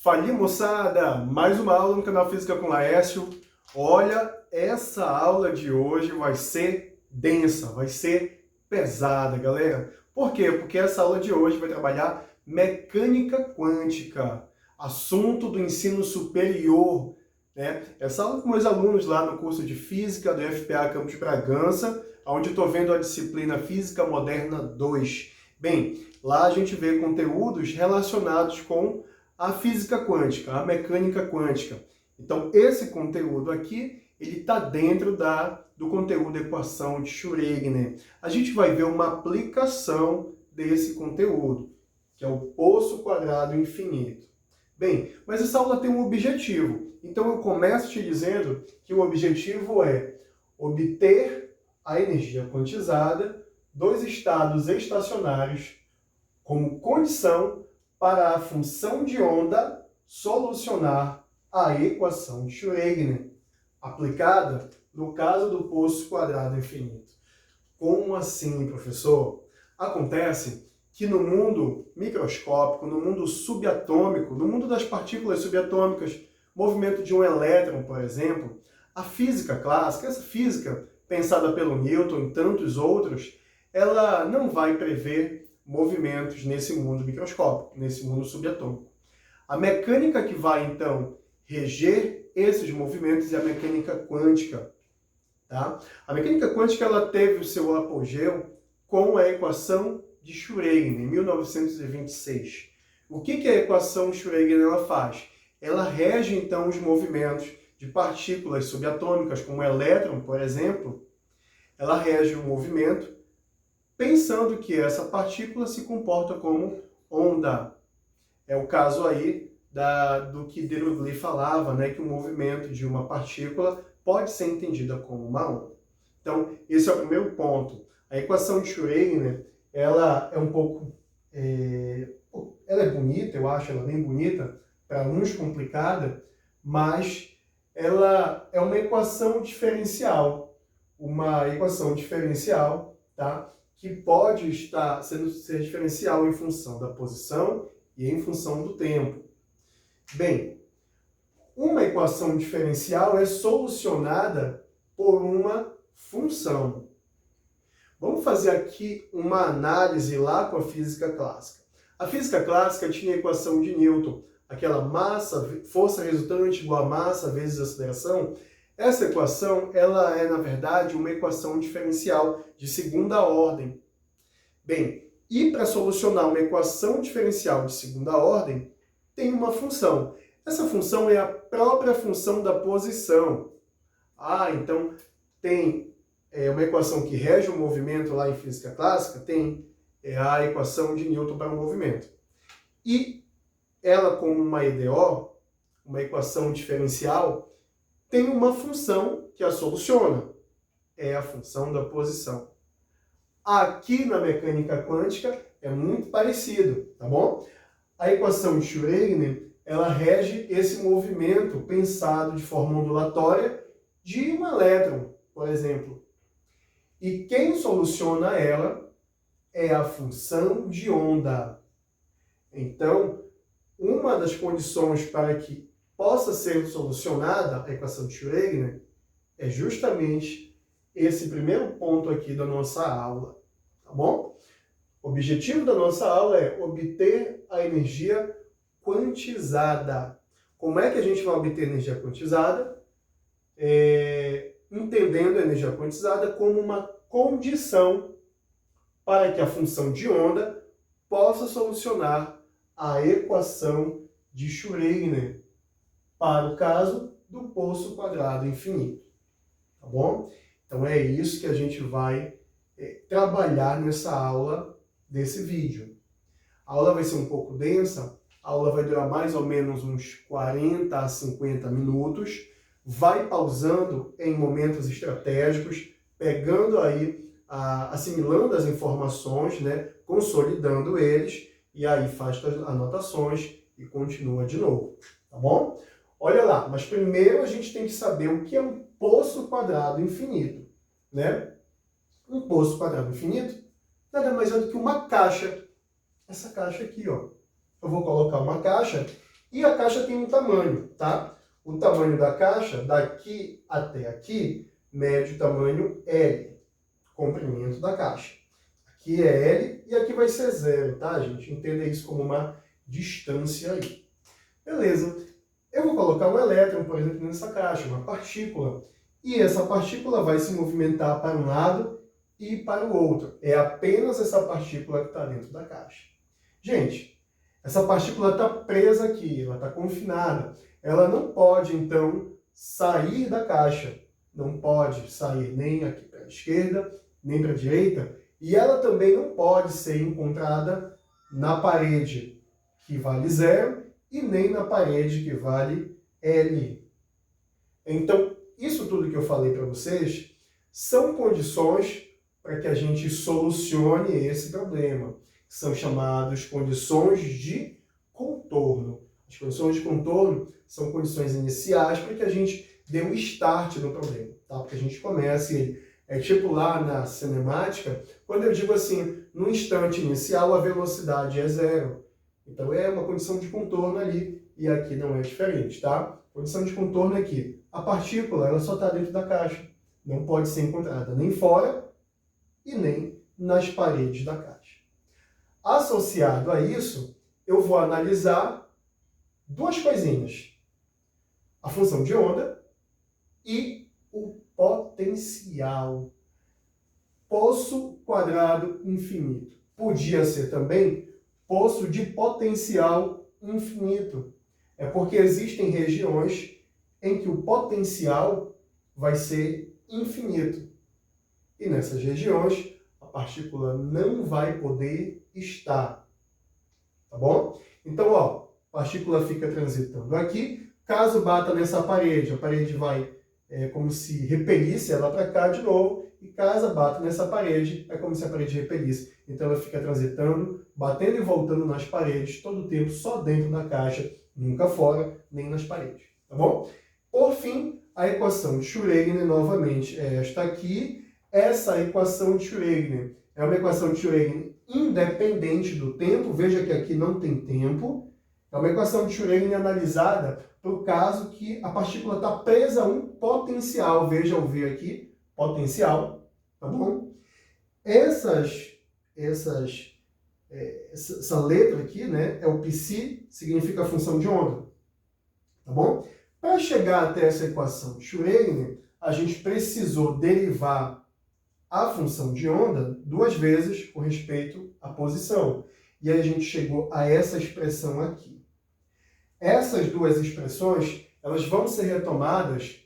Fala, moçada! Mais uma aula no canal Física com Laércio. Olha, essa aula de hoje vai ser densa, vai ser pesada, galera. Por quê? Porque essa aula de hoje vai trabalhar mecânica quântica, assunto do ensino superior, né? Essa aula com meus alunos lá no curso de Física do FPA Campus Bragança, onde estou vendo a disciplina Física Moderna 2. Bem, lá a gente vê conteúdos relacionados com a física quântica, a mecânica quântica. Então, esse conteúdo aqui, ele está dentro do conteúdo da equação de Schrödinger. A gente vai ver uma aplicação desse conteúdo, que é o poço quadrado infinito. Bem, mas essa aula tem um objetivo. Então, eu começo te dizendo que o objetivo é obter a energia quantizada dos estados estacionários como condição para a função de onda solucionar a equação de Schrödinger, aplicada no caso do poço quadrado infinito. Como assim, professor? Acontece que no mundo microscópico, no mundo subatômico, no mundo das partículas subatômicas, movimento de um elétron, por exemplo, a física clássica, essa física pensada pelo Newton e tantos outros, ela não vai prever movimentos nesse mundo microscópico, nesse mundo subatômico. A mecânica que vai, então, reger esses movimentos é a mecânica quântica. Tá? A mecânica quântica ela teve o seu apogeu com a equação de Schrödinger, em 1926. O que a equação de Schrödinger ela faz? Ela rege, então, os movimentos de partículas subatômicas, como o elétron, por exemplo. Ela rege o movimento pensando que essa partícula se comporta como onda. É o caso aí do que de Broglie falava, né, que o movimento de uma partícula pode ser entendida como uma onda. Então, esse é o primeiro ponto. A equação de Schrödinger, ela é um pouco... ela é bonita, eu acho ela bem bonita, para uns complicada, mas ela é uma equação diferencial. Uma equação diferencial, tá? Que pode ser diferencial em função da posição e em função do tempo. Bem, uma equação diferencial é solucionada por uma função. Vamos fazer aqui uma análise lá com a física clássica. A física clássica tinha a equação de Newton, aquela força resultante igual a massa vezes aceleração. Essa equação, ela é, na verdade, uma equação diferencial de segunda ordem. Bem, e para solucionar uma equação diferencial de segunda ordem, tem uma função. Essa função é a própria função da posição. Então tem uma equação que rege o movimento lá em física clássica, tem a equação de Newton para o movimento. E ela, como uma EDO, uma equação diferencial, tem uma função que a soluciona. É a função da posição. Aqui na mecânica quântica é muito parecido, tá bom? A equação de Schrödinger, ela rege esse movimento pensado de forma ondulatória de um elétron, por exemplo. E quem soluciona ela é a função de onda. Então, uma das condições para que possa ser solucionada a equação de Schrödinger é justamente esse primeiro ponto aqui da nossa aula, tá bom? O objetivo da nossa aula é obter a energia quantizada. Como é que a gente vai obter energia quantizada? Entendendo a energia quantizada como uma condição para que a função de onda possa solucionar a equação de Schrödinger, para o caso do poço quadrado infinito, tá bom? Então é isso que a gente vai trabalhar nessa aula desse vídeo. A aula vai ser um pouco densa, a aula vai durar mais ou menos uns 40 a 50 minutos, vai pausando em momentos estratégicos, pegando aí, assimilando as informações, né, consolidando eles, e aí faz as anotações e continua de novo, tá bom? Olha lá, mas primeiro a gente tem que saber o que é um poço quadrado infinito, né? Um poço quadrado infinito nada mais é do que uma caixa. Essa caixa aqui, ó. Eu vou colocar uma caixa E a caixa tem um tamanho, tá? O tamanho da caixa, daqui até aqui, mede o tamanho L, comprimento da caixa. Aqui é L e aqui vai ser 0, tá, gente? Entenda isso como uma distância aí. Beleza. Eu vou colocar um elétron, por exemplo, nessa caixa, uma partícula. E essa partícula vai se movimentar para um lado e para o outro. É apenas essa partícula que está dentro da caixa. Gente, essa partícula está presa aqui, ela está confinada. Ela não pode, então, sair da caixa. Não pode sair nem aqui para a esquerda, nem para a direita. E ela também não pode ser encontrada na parede, que vale 0, e nem na parede, que vale L. Então, isso tudo que eu falei para vocês são condições para que a gente solucione esse problema, que são chamadas condições de contorno. As condições de contorno são condições iniciais para que a gente dê um start no problema, tá? Porque a gente comece, tipo lá na cinemática, quando eu digo assim, no instante inicial a velocidade é 0. Então é uma condição de contorno ali, e aqui não é diferente, tá? Condição de contorno aqui. A partícula, ela só está dentro da caixa. Não pode ser encontrada nem fora e nem nas paredes da caixa. Associado a isso, eu vou analisar duas coisinhas. A função de onda e o potencial. Poço quadrado infinito. Podia ser também poço de potencial infinito. É porque existem regiões em que o potencial vai ser infinito. E nessas regiões, a partícula não vai poder estar. Tá bom? Então, ó, a partícula fica transitando aqui. Caso bata nessa parede, a parede vai como se repelisse ela para cá de novo. E caso bata nessa parede, é como se a parede repelisse. Então ela fica transitando, batendo e voltando nas paredes, todo o tempo só dentro da caixa, nunca fora, nem nas paredes. Tá bom? Por fim, a equação de Schrödinger, novamente, é esta aqui. Essa equação de Schrödinger é uma equação de Schrödinger independente do tempo. Veja que aqui não tem tempo. É uma equação de Schrödinger analisada para o caso que a partícula está presa a um potencial. Veja o V aqui, potencial, tá bom? Essa letra aqui, né, é o psi, significa a função de onda, tá bom? Para chegar até essa equação de Schrödinger, a gente precisou derivar a função de onda duas vezes com respeito à posição. E aí a gente chegou a essa expressão aqui. Essas duas expressões, elas vão ser retomadas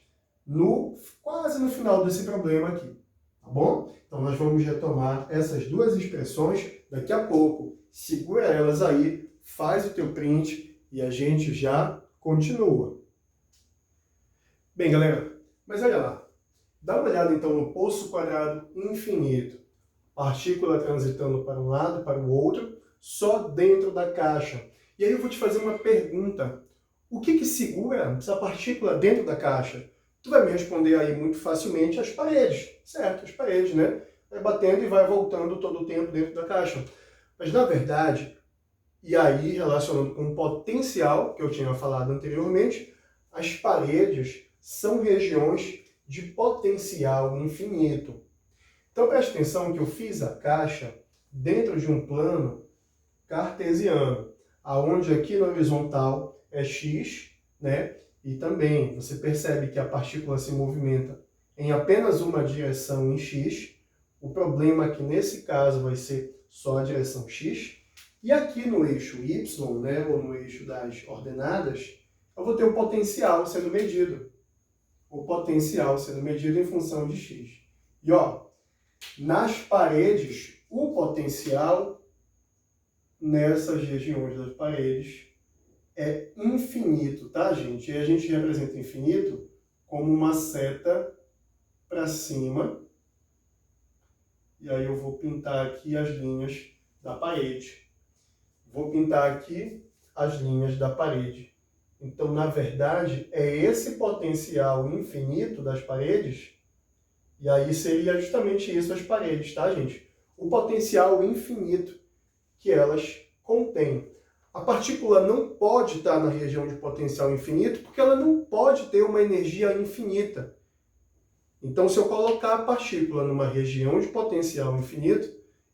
quase no final desse problema aqui, tá bom? Então nós vamos retomar essas duas expressões daqui a pouco. Segura elas aí, faz o teu print e a gente já continua. Bem, galera, mas olha lá. Dá uma olhada então no poço quadrado infinito. Partícula transitando para um lado e para o outro, só dentro da caixa. E aí eu vou te fazer uma pergunta. O que segura essa partícula dentro da caixa? Tu vai me responder aí muito facilmente as paredes, certo? As paredes, né? Vai batendo e vai voltando todo o tempo dentro da caixa. Mas na verdade, e aí relacionando com o potencial que eu tinha falado anteriormente, as paredes são regiões de potencial infinito. Então preste atenção que eu fiz a caixa dentro de um plano cartesiano, aonde aqui na horizontal é x, né? E também você percebe que a partícula se movimenta em apenas uma direção em x. O problema é que nesse caso vai ser só a direção x. E aqui no eixo y, né, ou no eixo das ordenadas, eu vou ter o potencial sendo medido. O potencial sendo medido em função de x. E ó, nas paredes, o potencial nessas regiões das paredes é infinito, tá, gente? E a gente representa infinito como uma seta para cima. E aí eu vou pintar aqui as linhas da parede. Vou pintar aqui as linhas da parede. Então, na verdade, é esse potencial infinito das paredes, e aí seria justamente isso as paredes, tá, gente? O potencial infinito que elas contêm. A partícula não pode estar na região de potencial infinito porque ela não pode ter uma energia infinita. Então, se eu colocar a partícula numa região de potencial infinito,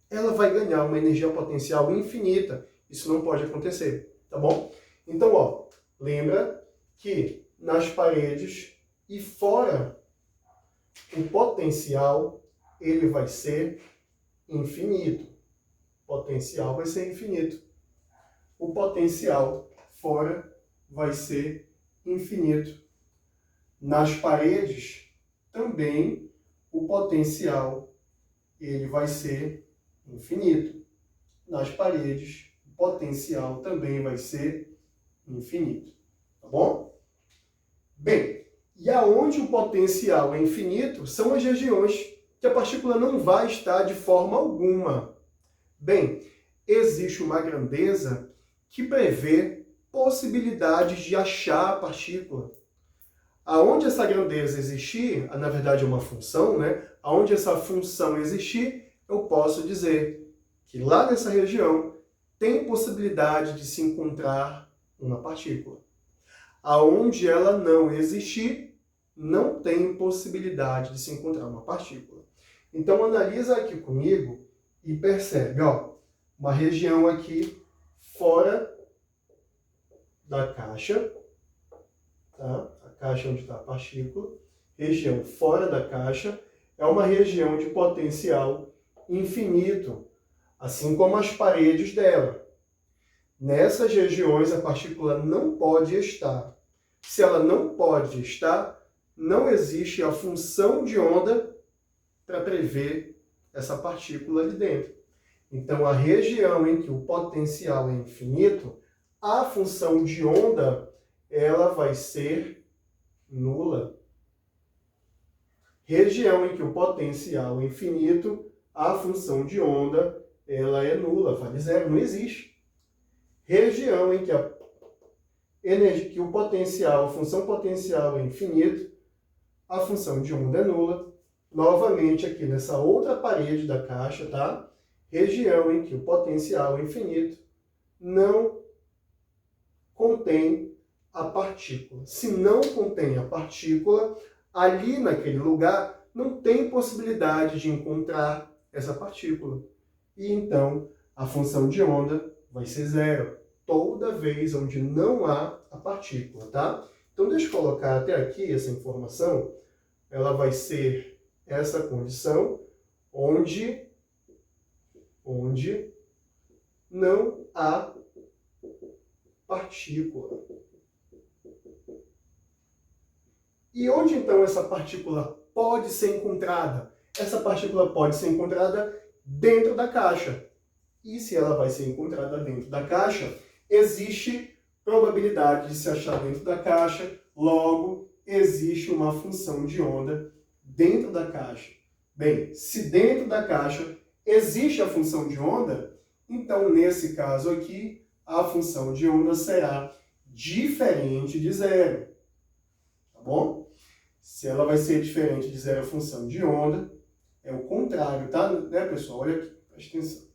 ela vai ganhar uma energia potencial infinita. Isso não pode acontecer, tá bom? Então, ó, lembra que nas paredes e fora o potencial ele vai ser infinito. O potencial vai ser infinito. O potencial fora vai ser infinito. Nas paredes também o potencial ele vai ser infinito. Nas paredes o potencial também vai ser infinito. Tá bom? Bem, e aonde o potencial é infinito são as regiões que a partícula não vai estar de forma alguma. Bem, existe uma grandeza que prevê possibilidades de achar a partícula. Aonde essa grandeza existir, na verdade é uma função, né? Aonde essa função existir, eu posso dizer que lá nessa região tem possibilidade de se encontrar uma partícula. Aonde ela não existir, não tem possibilidade de se encontrar uma partícula. Então analisa aqui comigo e percebe, ó, uma região aqui fora da caixa, tá? A caixa onde está a partícula, região fora da caixa, é uma região de potencial infinito, assim como as paredes dela. Nessas regiões a partícula não pode estar. Se ela não pode estar, não existe a função de onda para prever essa partícula ali dentro. Então, a região em que o potencial é infinito, a função de onda ela vai ser nula. Região em que o potencial é infinito, a função de onda ela é nula, vale zero, não existe. Região em que que o potencial, a função potencial é infinito, a função de onda é nula. Novamente aqui nessa outra parede da caixa, tá? Região em que o potencial é infinito, não contém a partícula. Se não contém a partícula, ali naquele lugar não tem possibilidade de encontrar essa partícula. E então a função de onda vai ser zero, toda vez onde não há a partícula, tá? Então deixa eu colocar até aqui essa informação, ela vai ser essa condição onde não há partícula. E onde então essa partícula pode ser encontrada? Essa partícula pode ser encontrada dentro da caixa. E se ela vai ser encontrada dentro da caixa, existe probabilidade de se achar dentro da caixa, logo existe uma função de onda dentro da caixa. Bem, se dentro da caixa existe a função de onda, então nesse caso aqui, a função de onda será diferente de zero. Tá bom? Se ela vai ser diferente de zero a função de onda, é o contrário, tá? Né, pessoal? Olha aqui, presta atenção.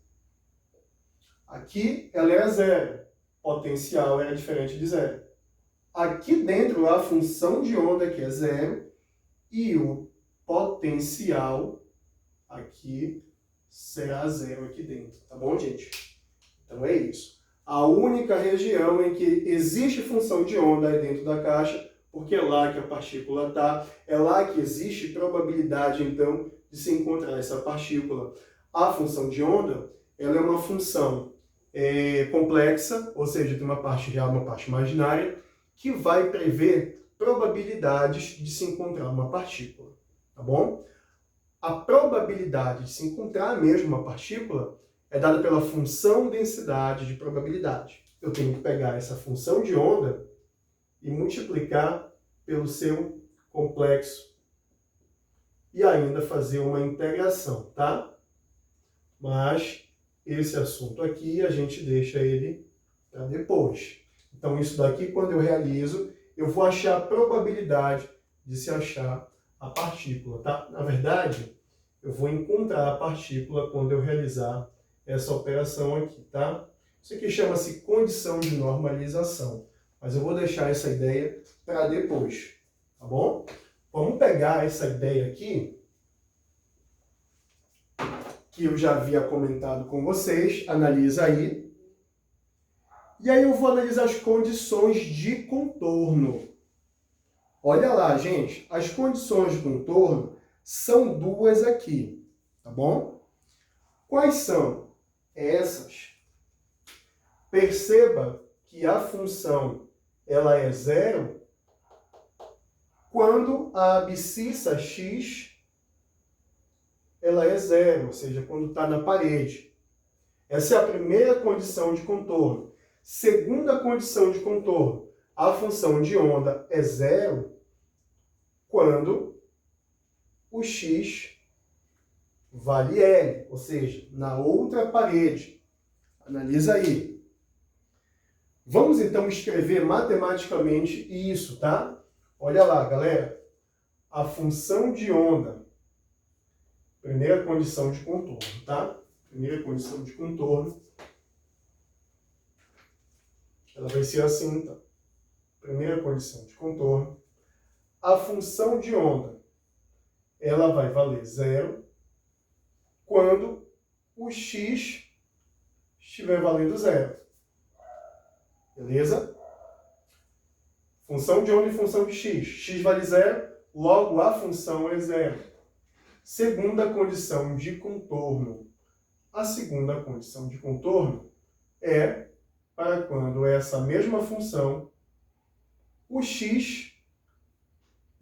Aqui ela era zero, potencial era diferente de zero. Aqui dentro a função de onda que é zero e o potencial aqui será zero aqui dentro, tá bom, gente? Então é isso. A única região em que existe função de onda é dentro da caixa, porque é lá que a partícula está, é lá que existe probabilidade, então, de se encontrar essa partícula. A função de onda, ela é uma função complexa, ou seja, tem uma parte real e uma parte imaginária, que vai prever probabilidades de se encontrar uma partícula, tá bom? A probabilidade de se encontrar mesmo uma partícula é dada pela função densidade de probabilidade. Eu tenho que pegar essa função de onda e multiplicar pelo seu complexo e ainda fazer uma integração, tá? Mas esse assunto aqui a gente deixa ele para depois. Então isso daqui, quando eu realizo, eu vou achar a probabilidade de se achar a partícula, tá? Na verdade, eu vou encontrar a partícula quando eu realizar essa operação aqui, tá? Isso aqui chama-se condição de normalização. Mas eu vou deixar essa ideia para depois, tá bom? Vamos pegar essa ideia aqui, que eu já havia comentado com vocês, analisa aí. E aí eu vou analisar as condições de contorno. Olha lá, gente, as condições de contorno são duas aqui, tá bom? Quais são essas? Perceba que a função ela é zero quando a abscissa x ela é zero, ou seja, quando está na parede. Essa é a primeira condição de contorno. Segunda condição de contorno, a função de onda é zero quando o x vale L, ou seja, na outra parede. Analisa aí. Vamos então escrever matematicamente isso, tá? Olha lá, galera. A função de onda, primeira condição de contorno, tá? Primeira condição de contorno, ela vai ser assim, tá? Primeira condição de contorno. A função de onda, ela vai valer zero quando o x estiver valendo zero. Beleza? Função de onda e função de x. X vale zero, logo a função é zero. Segunda condição de contorno. A segunda condição de contorno é para quando essa mesma função, o x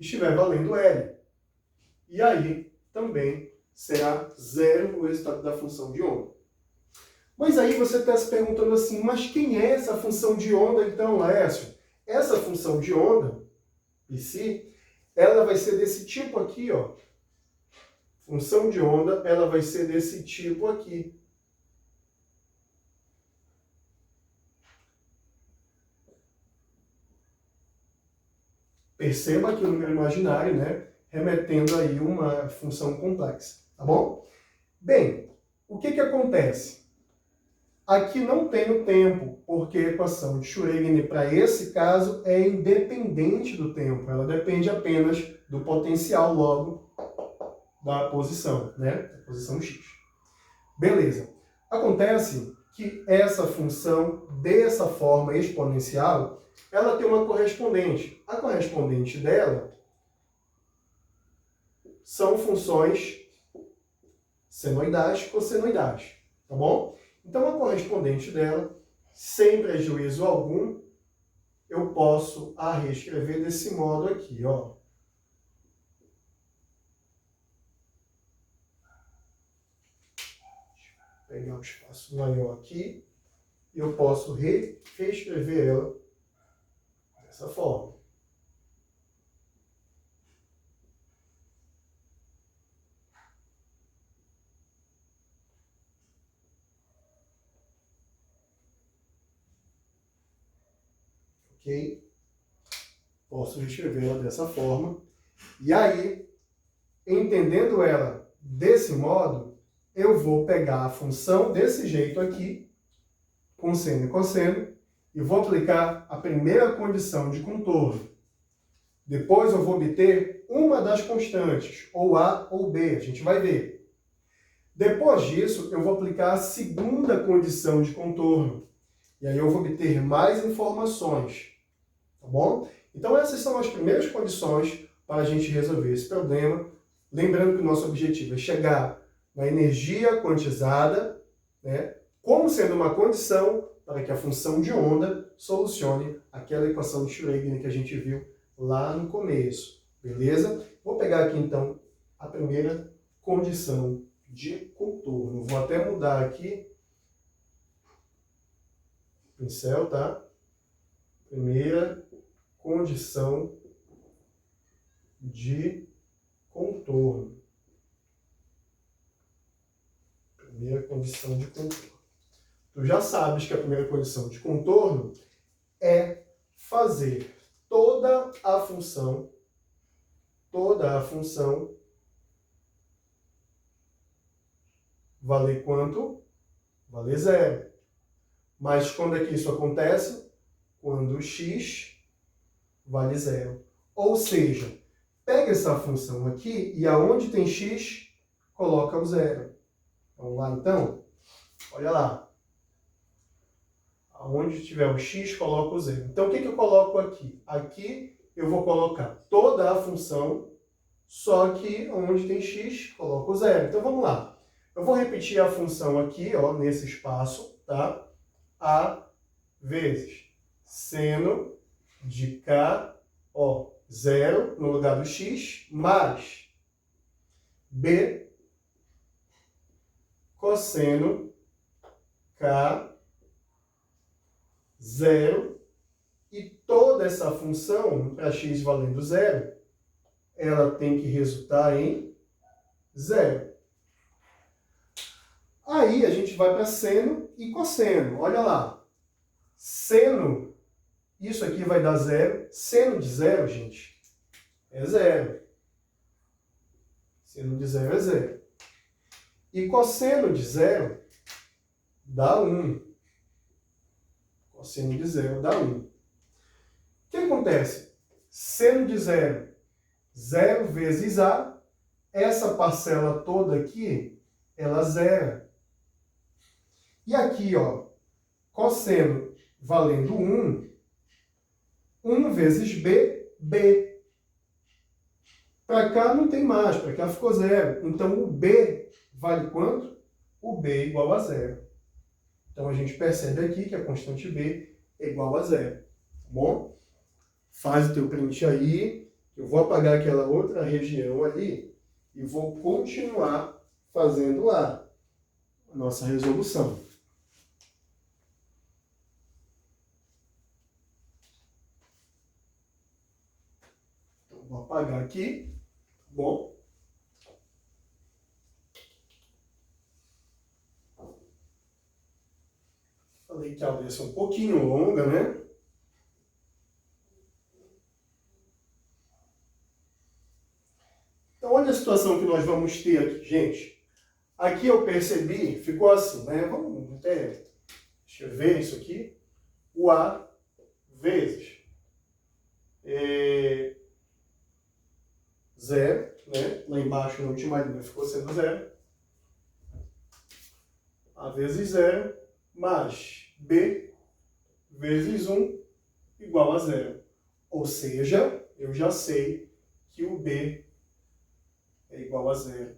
estiver valendo L. E aí também será zero o resultado da função de onda. Mas aí você está se perguntando assim, mas quem é essa função de onda então, Laércio? Essa função de onda, psi, ela vai ser desse tipo aqui, ó. Função de onda, ela vai ser desse tipo aqui. Perceba que o número imaginário, né, remetendo aí uma função complexa, tá bom? Bem, o que que acontece? Aqui não tem o tempo, porque a equação de Schrödinger, para esse caso, é independente do tempo. Ela depende apenas do potencial, logo, da posição, né? Da posição x. Beleza. Acontece que essa função, dessa forma exponencial, ela tem uma correspondente. A correspondente dela são funções senoidais e cossenoidais, tá bom? Então, a correspondente dela, sem prejuízo algum, eu posso a reescrever desse modo aqui, ó. Vou pegar um espaço maior aqui e eu posso reescrever ela dessa forma. Ok? Posso reescrever ela dessa forma. E aí, entendendo ela desse modo, eu vou pegar a função desse jeito aqui, com seno e cosseno, e vou aplicar a primeira condição de contorno. Depois eu vou obter uma das constantes, ou A ou B, a gente vai ver. Depois disso, eu vou aplicar a segunda condição de contorno. E aí eu vou obter mais informações, tá bom? Então essas são as primeiras condições para a gente resolver esse problema. Lembrando que o nosso objetivo é chegar na energia quantizada, né, como sendo uma condição para que a função de onda solucione aquela equação de Schrödinger que a gente viu lá no começo, beleza? Vou pegar aqui então a primeira condição de contorno. Vou até mudar aqui o pincel, tá? Primeira condição de contorno. Primeira condição de contorno. Tu já sabes que a primeira condição de contorno é fazer toda a função valer quanto? Valer zero. Mas quando é que isso acontece? Quando o x vale zero. Ou seja, pega essa função aqui e aonde tem x, coloca o zero. Vamos lá então? Olha lá. Aonde tiver o x, coloca o zero. Então, o que eu coloco aqui? Aqui eu vou colocar toda a função, só que onde tem x, coloco o zero. Então, vamos lá. Eu vou repetir a função aqui, ó, nesse espaço, tá? A vezes seno de k, ó, zero no lugar do x, mais b cosseno k zero, e toda essa função, para x valendo zero, ela tem que resultar em zero. Aí a gente vai para seno e cosseno. Olha lá. Seno, isso aqui vai dar zero. Seno de zero, gente, é zero. Seno de zero é zero. E cosseno de zero dá 1. Cosseno de zero dá 1. O que acontece? Seno de zero, 0 vezes a, essa parcela toda aqui, ela zera. E aqui, ó, cosseno valendo 1, 1 vezes b, b. Para cá não tem mais, para cá ficou zero. Então, o b vale quanto? O b é igual a zero. Então, a gente percebe aqui que a constante b é igual a zero. Tá bom? Faz o teu print aí. Eu vou apagar aquela outra região ali e vou continuar fazendo lá a nossa resolução. Então, vou apagar aqui. Bom. Falei que a aula ia ser um pouquinho longa, né? Então, olha a situação que nós vamos ter aqui, gente. Aqui eu percebi, ficou assim, né? Vamos até escrever isso aqui. O A vezes zero, né? Lá embaixo, na última linha, ficou sendo zero. A vezes zero, mais B vezes 1 igual a zero. Ou seja, eu já sei que o B é igual a zero.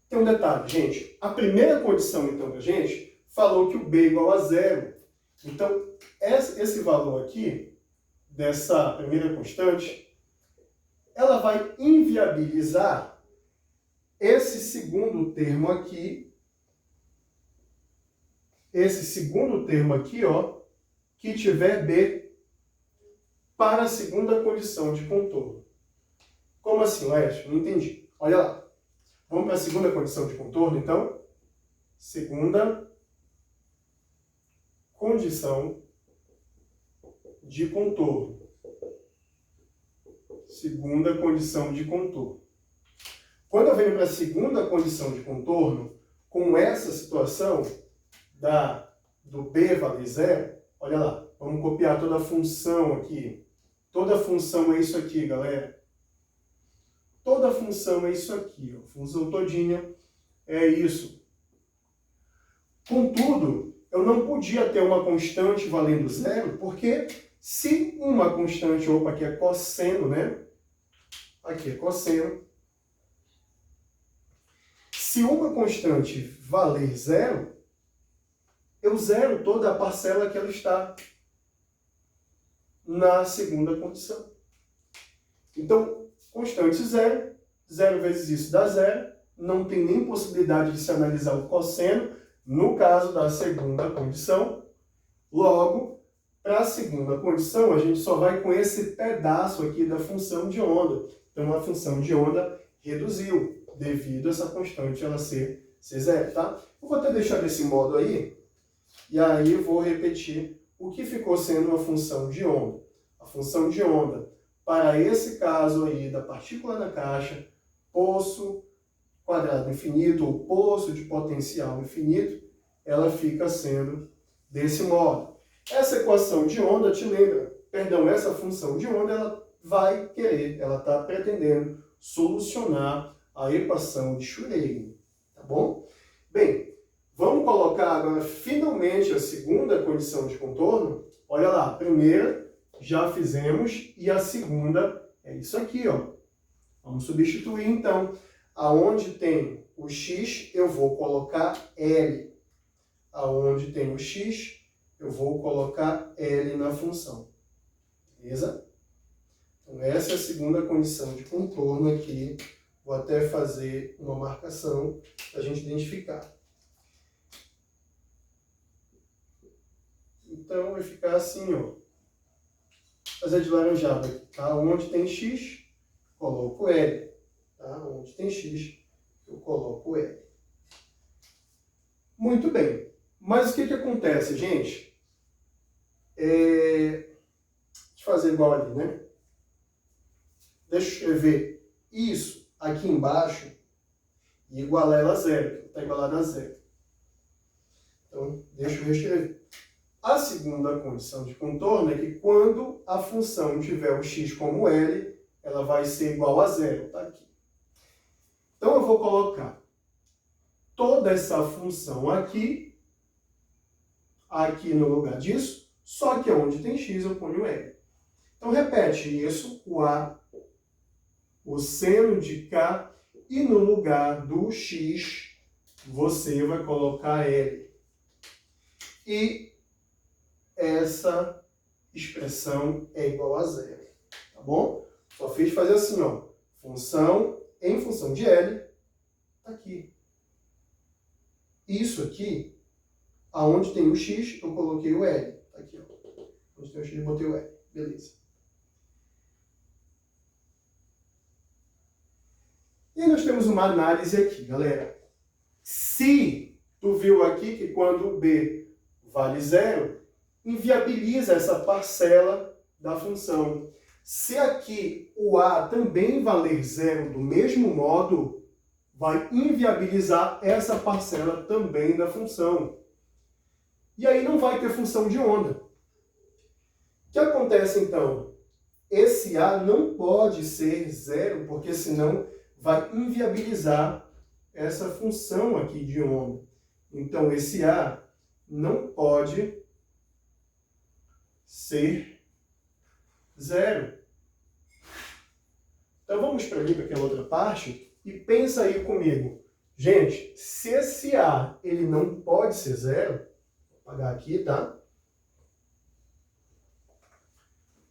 Tem um detalhe, gente. A primeira condição, então, da gente, falou que o B é igual a zero. Então, esse valor aqui, dessa primeira constante, ela vai inviabilizar esse segundo termo aqui, ó, que tiver B para a segunda condição de contorno. Como assim, Laércio? Não entendi. Olha lá. Vamos para a segunda condição de contorno, então? Segunda condição de contorno. Segunda condição de contorno. Quando eu venho para a segunda condição de contorno, com essa situação do B valer zero, olha lá, vamos copiar toda a função aqui. Toda função é isso aqui, galera. Toda função é isso aqui, ó. Função todinha é isso. Contudo, eu não podia ter uma constante valendo zero, porque se uma constante, opa, aqui é cosseno, né? Aqui é cosseno. Se uma constante valer zero, eu zero toda a parcela que ela está na segunda condição. Então, constante zero, zero vezes isso dá zero, não tem nem possibilidade de se analisar o cosseno, no caso da segunda condição. Logo, para a segunda condição, a gente só vai com esse pedaço aqui da função de onda. Então, a função de onda reduziu, devido a essa constante ela ser zero, tá? Eu vou até deixar desse modo aí, e aí eu vou repetir o que ficou sendo a função de onda. A função de onda, para esse caso aí da partícula na caixa, poço quadrado infinito, ou poço de potencial infinito, ela fica sendo desse modo. Essa equação de onda te lembra, perdão, essa função de onda, ela está pretendendo solucionar a equação de Schrödinger, tá bom? Bem, vamos colocar agora finalmente a segunda condição de contorno. Olha lá, a primeira já fizemos e a segunda é isso aqui, ó. Vamos substituir então. Aonde tem o x, eu vou colocar L. Aonde tem o x, eu vou colocar L na função. Beleza? Então, essa é a segunda condição de contorno aqui. Vou até fazer uma marcação para a gente identificar. Então, vai ficar assim, ó. Fazer de laranjado aqui, tá? Onde tem x, coloco L. Tá? Onde tem x, eu coloco L. Muito bem. Mas o que acontece, gente? Deixa eu fazer igual ali, né? Deixa eu escrever isso aqui embaixo e igualar ela a zero, que está igualada a zero. Então, deixa eu reescrever. A segunda condição de contorno é que quando a função tiver o x como L, ela vai ser igual a zero, está aqui. Então, eu vou colocar toda essa função aqui no lugar disso, só que onde tem x eu ponho L. Então, repete isso, o A, o seno de K, e no lugar do x, você vai colocar L. E essa expressão é igual a zero, tá bom? Só fiz fazer assim, ó, função em função de L, tá aqui. Isso aqui, aonde tem o x, eu coloquei o L, tá aqui, ó. Onde tem o x, eu botei o L, beleza. E nós temos uma análise aqui, galera. Se tu viu aqui que quando o b vale zero, inviabiliza essa parcela da função. Se aqui o a também valer zero do mesmo modo, vai inviabilizar essa parcela também da função. E aí não vai ter função de onda. O que acontece então? Esse a não pode ser zero, porque senão vai inviabilizar essa função aqui de onda. Então, esse a não pode ser zero. Então, vamos para ali, para aquela outra parte, e pensa aí comigo. Gente, se esse a ele não pode ser zero, vou apagar aqui, tá?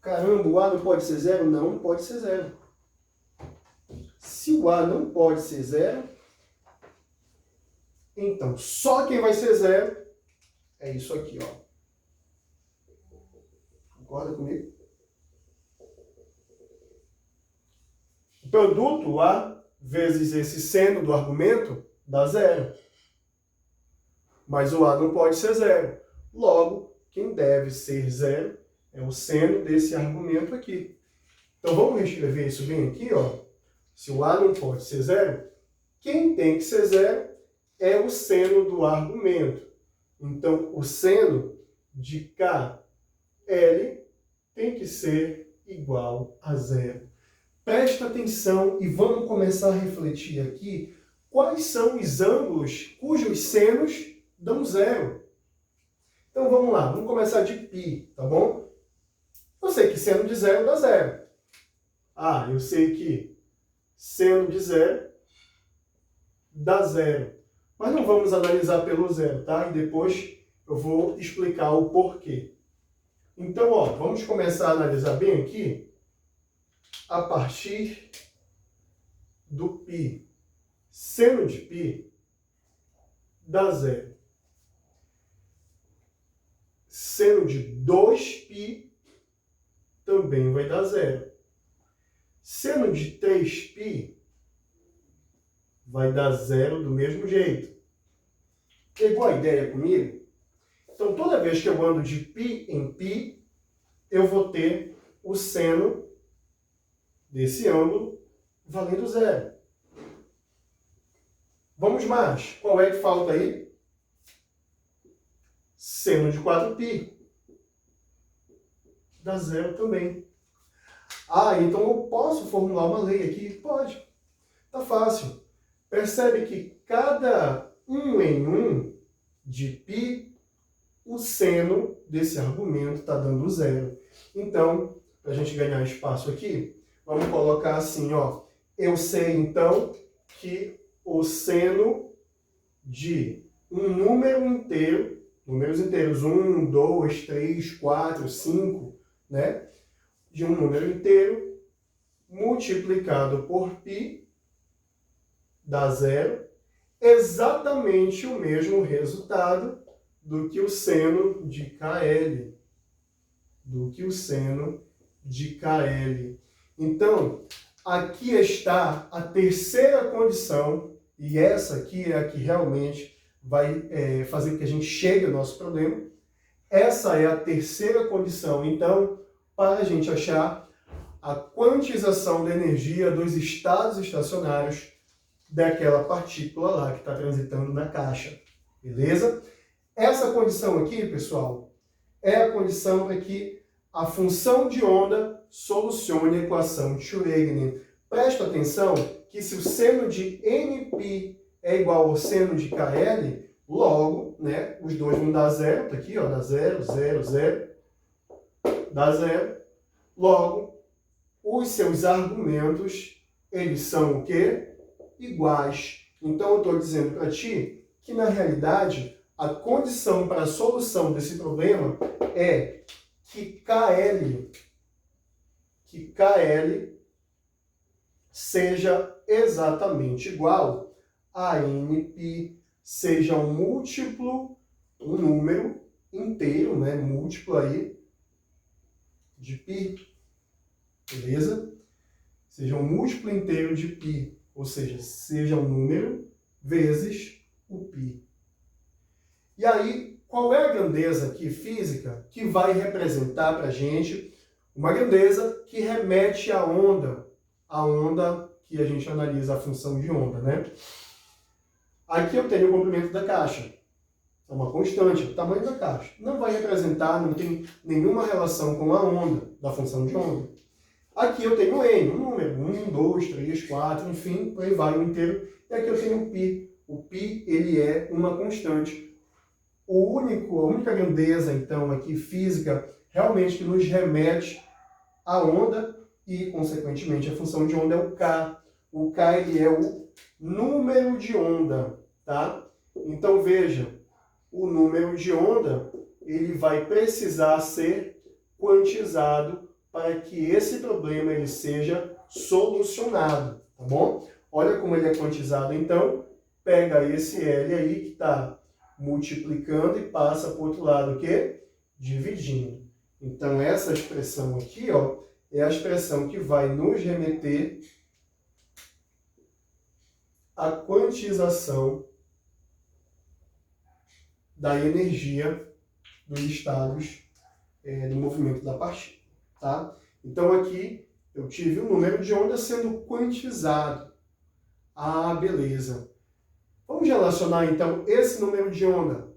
Caramba, o a não pode ser zero? Não pode ser zero. Se o a não pode ser zero, então só quem vai ser zero é isso aqui, ó. Concorda comigo? O produto A vezes esse seno do argumento dá zero. Mas o A não pode ser zero. Logo, quem deve ser zero é o seno desse argumento aqui. Então vamos reescrever isso bem aqui, ó. Se o A não pode ser zero, quem tem que ser zero é o seno do argumento. Então, o seno de KL tem que ser igual a zero. Presta atenção e vamos começar a refletir aqui quais são os ângulos cujos senos dão zero. Então, vamos lá. Vamos começar de π, tá bom? Eu sei que seno de zero dá zero. Ah, eu sei que seno de zero dá zero. Mas não vamos analisar pelo zero, tá? E depois eu vou explicar o porquê. Então, ó, vamos começar a analisar bem aqui a partir do π. Seno de π dá zero. Seno de 2π também vai dar zero. Seno de 3π vai dar zero do mesmo jeito. Pegou a ideia comigo? Então, toda vez que eu ando de π em π, eu vou ter o seno desse ângulo valendo zero. Vamos mais. Qual é que falta aí? seno de 4π dá zero também. Ah, então eu posso formular uma lei aqui? Pode. Tá fácil. Percebe que cada 1 em 1 de π, o seno desse argumento está dando zero. Então, para a gente ganhar espaço aqui, vamos colocar assim, ó. Eu sei, então, que o seno de um número inteiro, números inteiros 1, 2, 3, 4, 5, né? De um número inteiro multiplicado por π dá zero, exatamente o mesmo resultado do que o seno de KL. Do que o seno de KL. Então, aqui está a terceira condição, e essa aqui é a que realmente vai fazer com que a gente chegue ao nosso problema. Essa é a terceira condição, então, para a gente achar a quantização da energia dos estados estacionários daquela partícula lá que está transitando na caixa. Beleza? Essa condição aqui, pessoal, é a condição para que a função de onda solucione a equação de Schrödinger. Presta atenção que se o seno de nπ é igual ao seno de KL, logo, né, os dois vão dar zero, tá aqui, ó, dá zero, zero, zero, dá zero. Logo, os seus argumentos, eles são o quê? Iguais. Então, eu estou dizendo para ti que, na realidade, a condição para a solução desse problema é que KL seja exatamente igual a nπ, seja um múltiplo, um número inteiro, né, múltiplo aí, de π, beleza? Seja um múltiplo inteiro de π, ou seja, seja um número vezes o π. E aí, qual é a grandeza aqui física que vai representar para a gente uma grandeza que remete à onda que a gente analisa a função de onda, né? Aqui eu tenho o comprimento da caixa, é uma constante, o tamanho da caixa. Não vai representar, não tem nenhuma relação com a onda, da função de onda. Aqui eu tenho n, um número, 1, 2, 3, 4, enfim, por aí vai o inteiro. E aqui eu tenho o π. O π, ele é uma constante. A única grandeza, então, aqui física, realmente que nos remete à onda e, consequentemente, a função de onda é o K. O K, ele é o número de onda, tá? Então, veja, o número de onda, ele vai precisar ser quantizado para que esse problema ele seja solucionado, tá bom? Olha como ele é quantizado, então, pega esse L aí que está multiplicando e passa para o outro lado o quê? Dividindo. Então, essa expressão aqui, ó, é a expressão que vai nos remeter à quantização da energia dos estados do movimento da partícula, tá? Então, aqui eu tive o número de onda sendo quantizado. Ah, beleza. Vamos relacionar, então, esse número de onda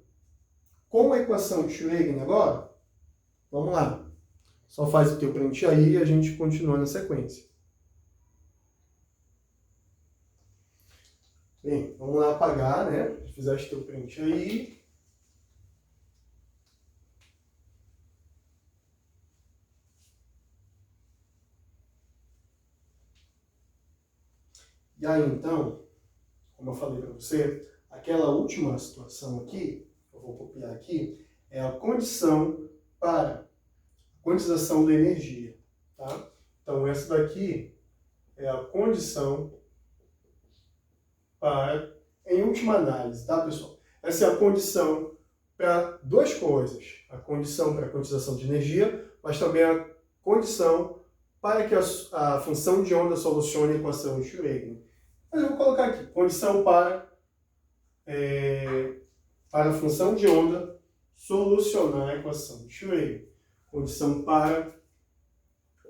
com a equação de Schrödinger agora? Vamos lá. Só faz o teu print aí e a gente continua na sequência. Bem, vamos lá apagar, né? Fizeste teu print aí. E aí, então, como eu falei para você, aquela última situação aqui, eu vou copiar aqui, é a condição para a quantização da energia, tá? Então, essa daqui é a condição para, em última análise, tá, pessoal? Essa é a condição para duas coisas. A condição para a quantização de energia, mas também a condição para que a função de onda solucione a equação de Schrödinger. Mas eu vou colocar aqui, condição para a função de onda solucionar a equação de Schrödinger. Condição para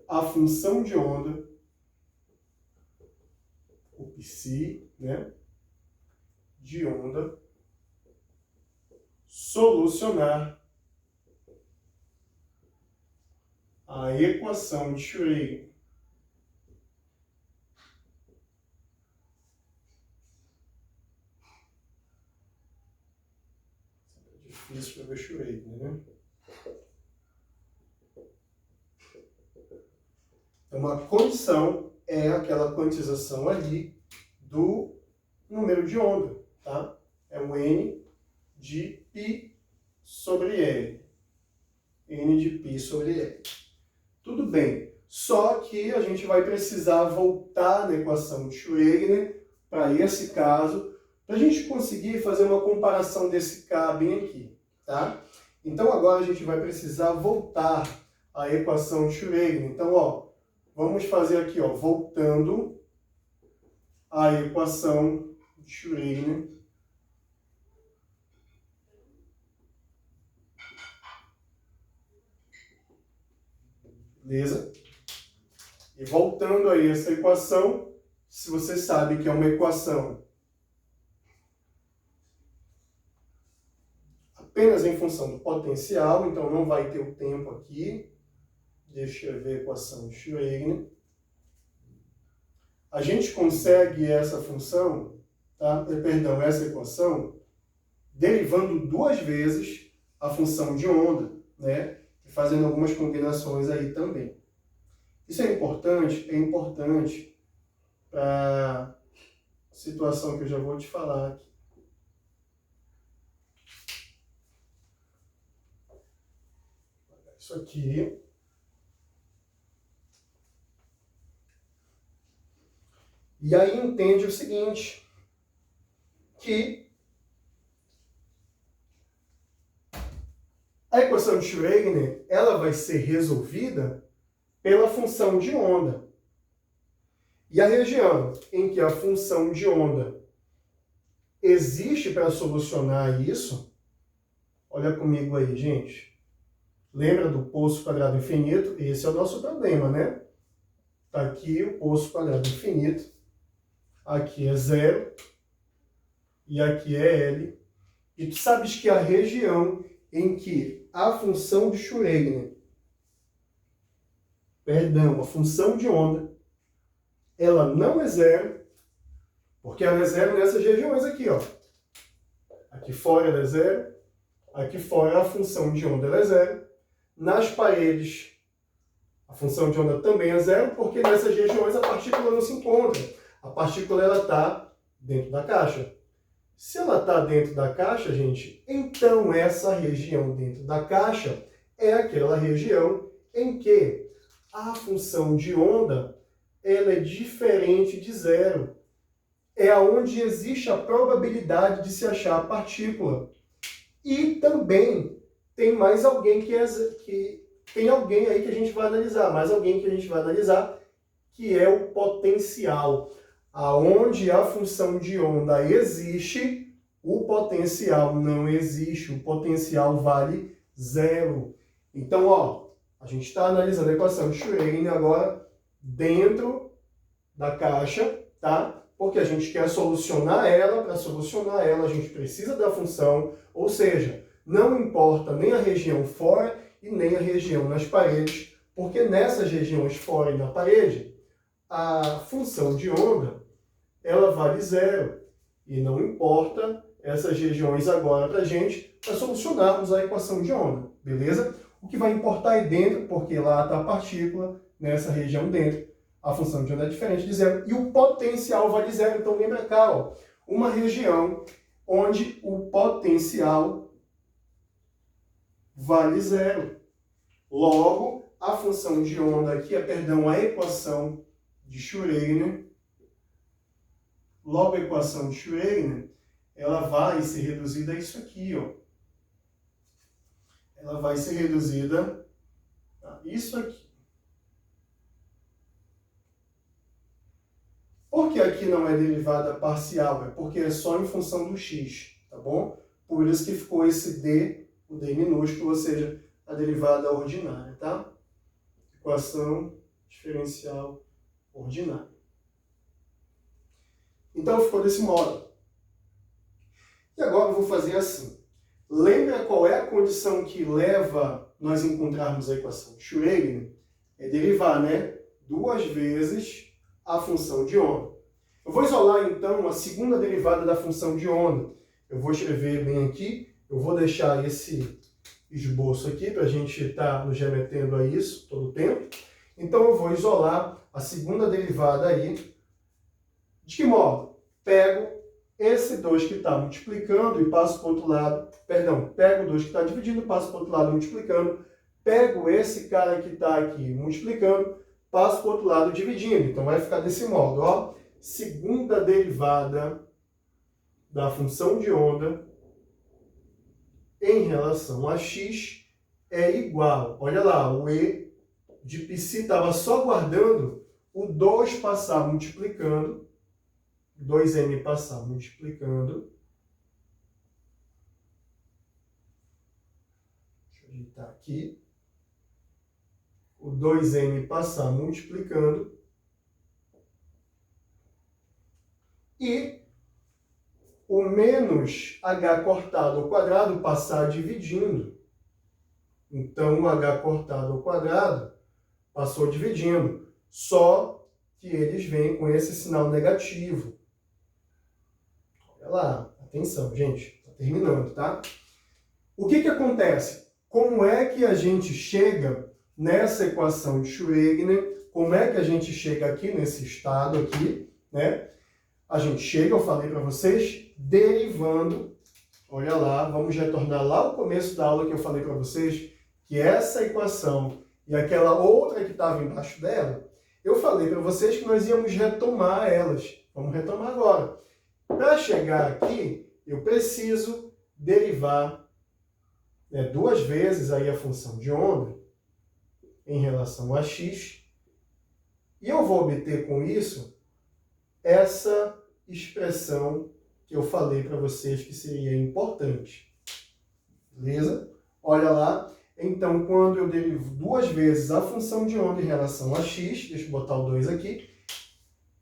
a função de onda, o psi, né, de onda, solucionar a equação de Schrödinger. É difícil para ver Schrödinger, né? Uma condição é aquela quantização ali do número de onda, tá? É o N de π sobre L. N de π sobre L. Tudo bem, só que a gente vai precisar voltar na equação de Schrödinger para esse caso, para a gente conseguir fazer uma comparação desse K bem aqui, tá? Então agora a gente vai precisar voltar à equação de Schrödinger. Então, ó, vamos fazer aqui, ó, voltando à equação de Schrödinger. Beleza? E voltando aí essa equação, se você sabe que é uma equação apenas em função do potencial, então não vai ter o tempo aqui. Deixa eu ver a equação de Schrödinger. A gente consegue essa função, tá? Perdão, essa equação, derivando duas vezes a função de onda, né? E fazendo algumas combinações aí também. Isso é importante para a situação que eu já vou te falar aqui. Isso aqui. E aí entende o seguinte, que a equação de Schrödinger, ela vai ser resolvida pela função de onda. E a região em que a função de onda existe para solucionar isso, olha comigo aí, gente. Lembra do poço quadrado infinito? Esse é o nosso problema, né? Está aqui o poço quadrado infinito. Aqui é 0 e aqui é L. E tu sabes que a região em que a função de Schrödinger, a função de onda, ela não é 0, porque ela é 0 nessas regiões aqui, ó. Aqui fora ela é 0, aqui fora a função de onda ela é 0. Nas paredes, a função de onda também é 0, porque nessas regiões a partícula não se encontra. A partícula ela está dentro da caixa. Se ela está dentro da caixa, gente, então essa região dentro da caixa é aquela região em que a função de onda ela é diferente de 0. É onde existe a probabilidade de se achar a partícula. E também tem mais alguém tem alguém aí que a gente vai analisar, que é o potencial. Aonde a função de onda existe, o potencial não existe. O potencial vale 0. Então, ó, a gente está analisando a equação de Schrödinger agora dentro da caixa, tá? Porque a gente quer solucionar ela. Para solucionar ela, a gente precisa da função, ou seja, não importa nem a região fora e nem a região nas paredes, porque nessas regiões fora e na parede, a função de onda, ela vale 0. E não importa essas regiões agora para a gente, para solucionarmos a equação de onda, beleza? O que vai importar é dentro, porque lá está a partícula, nessa região dentro. A função de onda é diferente de 0. E o potencial vale 0. Então lembra cá, ó, uma região onde o potencial vale 0. Logo, a função de onda aqui, a equação de Schrödinger, logo a equação de Schrödinger, ela vai ser reduzida a isso aqui, ó. Ela vai ser reduzida a isso aqui. Por que aqui não é derivada parcial? É porque é só em função do x, tá bom? Por isso que ficou esse d, o d minúsculo, ou seja, a derivada ordinária, tá? Equação diferencial ordinária. Então ficou desse modo. E agora eu vou fazer assim. Lembra qual é a condição que leva nós a encontrarmos a equação de Schrödinger? é derivar, né? 2 vezes a função de onda. Eu vou isolar, então, a segunda derivada da função de onda. Eu vou escrever bem aqui, eu vou deixar esse esboço aqui para a gente estar nos remetendo a isso todo o tempo. Então, eu vou isolar a segunda derivada aí. De que modo? Pego esse 2 que está multiplicando e passo para o outro lado. Perdão, pego o 2 que está dividindo e passo para o outro lado multiplicando. Pego esse cara que está aqui multiplicando, passo para o outro lado dividindo. Então, vai ficar desse modo, ó. Segunda derivada da função de onda em relação a x é igual. Olha lá, o e de psi estava só guardando o 2 passar multiplicando, 2m passar multiplicando. Deixa eu ajeitar aqui. O 2m passar multiplicando. E o menos h cortado ao quadrado passar dividindo. Então, o h cortado ao quadrado passou dividindo. Só que eles vêm com esse sinal negativo. Olha lá, atenção, gente. Está terminando, tá? O que acontece? Como é que a gente chega nessa equação de Schrödinger? Como é que a gente chega aqui nesse estado aqui, né? A gente chega, eu falei para vocês, derivando. Olha lá, vamos retornar lá ao começo da aula que eu falei para vocês que essa equação e aquela outra que estava embaixo dela, eu falei para vocês que nós íamos retomar elas. Vamos retomar agora. Para chegar aqui, eu preciso derivar 2 vezes aí a função de onda em relação a x. E eu vou obter com isso essa expressão que eu falei para vocês que seria importante. Beleza? Olha lá. Então, quando eu derivo 2 vezes a função de onda em relação a x, deixa eu botar o 2 aqui,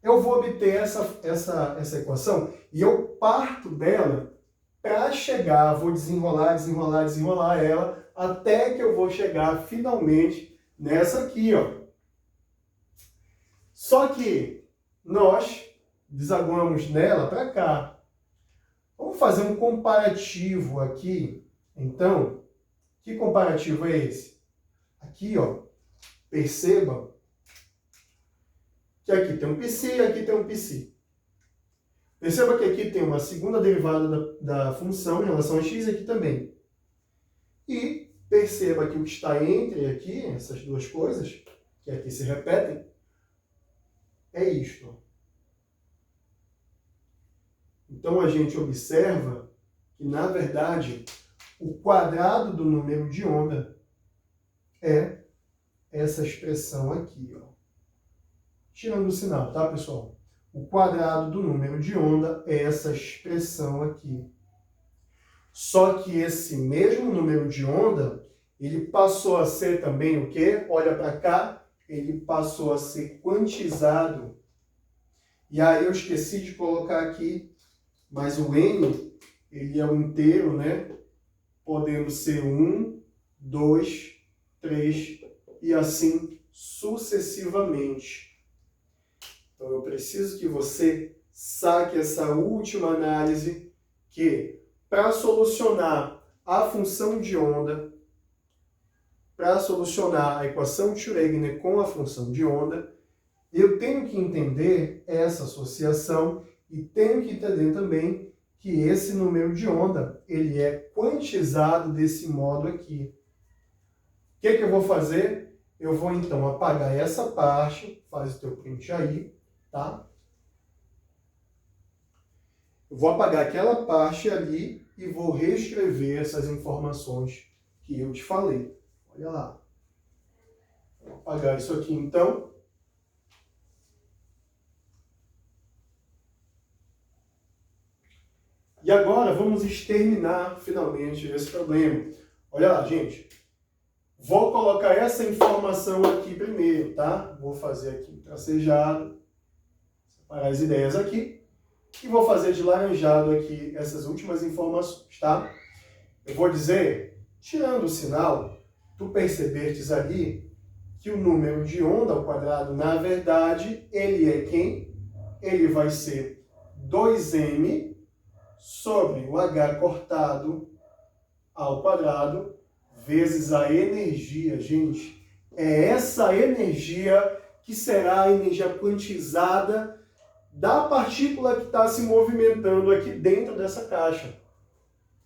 eu vou obter essa equação e eu parto dela para chegar, vou desenrolar ela, até que eu vou chegar finalmente nessa aqui, ó. Só que nós desaguamos nela para cá. Vamos fazer um comparativo aqui. Então, que comparativo é esse? Aqui, ó, perceba que aqui tem um psi e aqui tem um psi. Perceba que aqui tem uma segunda derivada da função em relação a x e aqui também. E perceba que o que está entre aqui, essas duas coisas, que aqui se repetem, é isto. Então, a gente observa que, na verdade, o quadrado do número de onda é essa expressão aqui, ó. Tirando o sinal, tá, pessoal? O quadrado do número de onda é essa expressão aqui. Só que esse mesmo número de onda, ele passou a ser também o quê? Olha para cá, ele passou a ser quantizado. E aí eu esqueci de colocar aqui, mas o n, ele é o inteiro, né? Podendo ser 1, 2, 3 e assim sucessivamente. Então, eu preciso que você saque essa última análise, que para solucionar a função de onda, para solucionar a equação de Schrödinger com a função de onda, eu tenho que entender essa associação e tenho que entender também que esse número de onda, ele é quantizado desse modo aqui. O que eu vou fazer? Eu vou, então, apagar essa parte, faz o teu print aí, tá? Eu vou apagar aquela parte ali e vou reescrever essas informações que eu te falei. Olha lá. Vou apagar isso aqui, então. E agora vamos exterminar finalmente esse problema. Olha lá, gente. Vou colocar essa informação aqui primeiro, tá? Vou fazer aqui tracejado, separar as ideias aqui. E vou fazer de laranjado aqui essas últimas informações, tá? Eu vou dizer, tirando o sinal, tu percebestes ali que o número de onda ao quadrado, na verdade, ele é quem? Ele vai ser 2m sobre o h cortado ao quadrado vezes a energia, gente. É essa energia que será a energia quantizada da partícula que está se movimentando aqui dentro dessa caixa.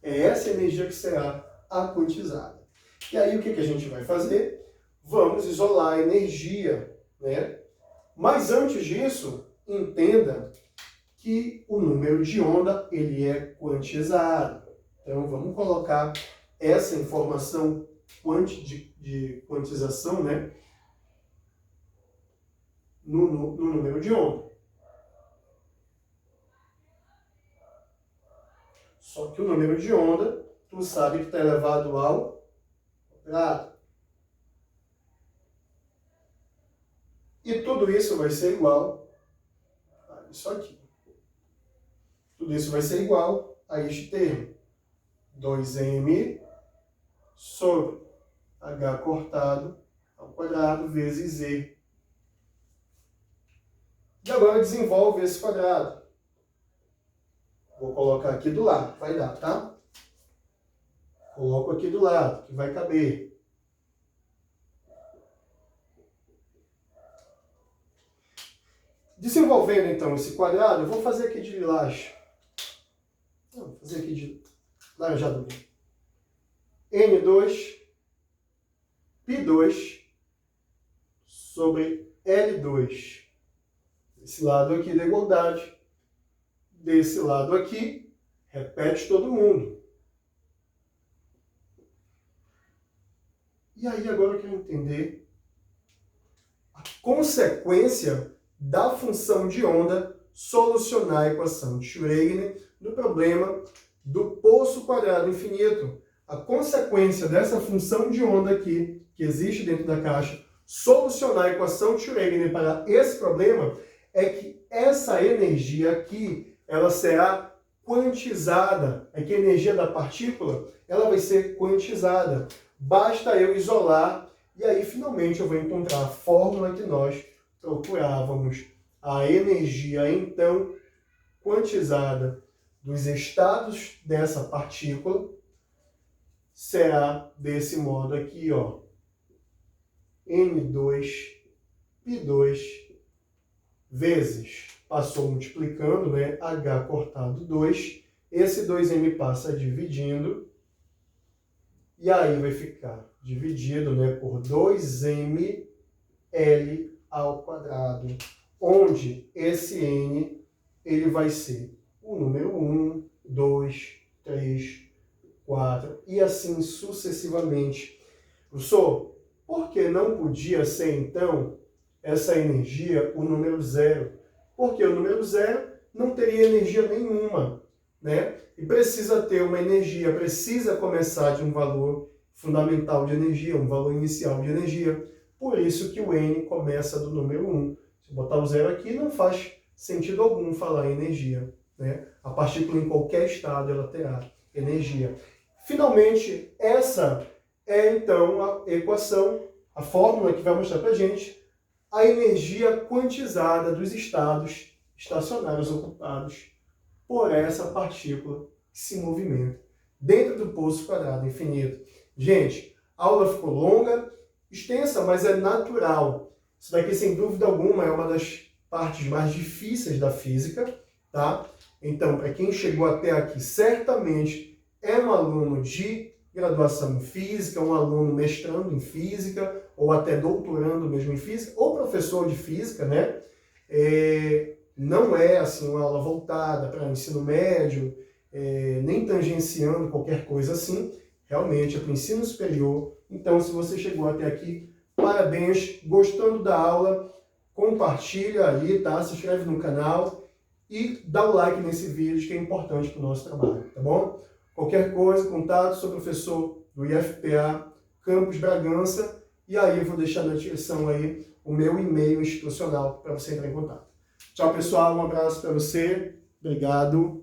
É essa energia que será a quantizada. E aí o que a gente vai fazer? Vamos isolar a energia, né? Mas antes disso, entenda que o número de onda ele é quantizado. Então vamos colocar essa informação de quantização, né, no número de onda. Só que o número de onda, tu sabe que está elevado ao quadrado. E tudo isso vai ser igual a isso aqui. Tudo isso vai ser igual a este termo. 2m sobre h cortado ao quadrado vezes z. E agora desenvolve esse quadrado. Vou colocar aqui do lado, vai dar, tá? Coloco aqui do lado, que vai caber. Desenvolvendo, então, esse quadrado, eu vou fazer aqui de lilás. Não, vou fazer aqui de laranjado. N2, π2 sobre L2. Esse lado aqui da igualdade. Desse lado aqui, repete todo mundo. E aí agora eu quero entender a consequência da função de onda solucionar a equação de Schrödinger no problema do poço quadrado infinito. A consequência dessa função de onda aqui, que existe dentro da caixa, solucionar a equação de Schrödinger para esse problema, é que essa energia aqui, ela será quantizada. É que a energia da partícula, ela vai ser quantizada. Basta eu isolar, e aí finalmente eu vou encontrar a fórmula que nós procurávamos. A energia, então, quantizada dos estados dessa partícula será desse modo aqui, ó. N2, π2, vezes, passou multiplicando, né? H cortado 2. Esse 2m passa dividindo. E aí vai ficar dividido, né, por 2mL ao quadrado, onde esse n ele vai ser o número 1, 2, 3, 4 e assim sucessivamente. Professor, por que não podia ser, então, essa energia o número 0? Porque o número 0 não teria energia nenhuma, né? E precisa ter uma energia, precisa começar de um valor fundamental de energia, um valor inicial de energia. Por isso que o N começa do número 1. Se botar o 0 aqui, não faz sentido algum falar em energia, né? A partícula em qualquer estado ela terá energia. Finalmente, essa é então a equação, a fórmula que vai mostrar para a gente a energia quantizada dos estados estacionários ocupados por essa partícula que se movimenta dentro do poço quadrado infinito. Gente, a aula ficou longa, extensa, mas é natural. Isso daqui, sem dúvida alguma, é uma das partes mais difíceis da física, tá? Então, para quem chegou até aqui, certamente é um aluno de graduação em física, um aluno mestrando em física, ou até doutorando mesmo em física, ou professor de física, né? Não é assim uma aula voltada para ensino médio, nem tangenciando qualquer coisa assim, realmente é para o ensino superior. Então, se você chegou até aqui, parabéns, gostando da aula, compartilha aí, tá? Se inscreve no canal e dá o like nesse vídeo que é importante para o nosso trabalho, tá bom? Qualquer coisa, contato, sou professor do IFPA, Campus Bragança, e aí eu vou deixar na descrição aí o meu e-mail institucional para você entrar em contato. Tchau, pessoal, um abraço para você, obrigado.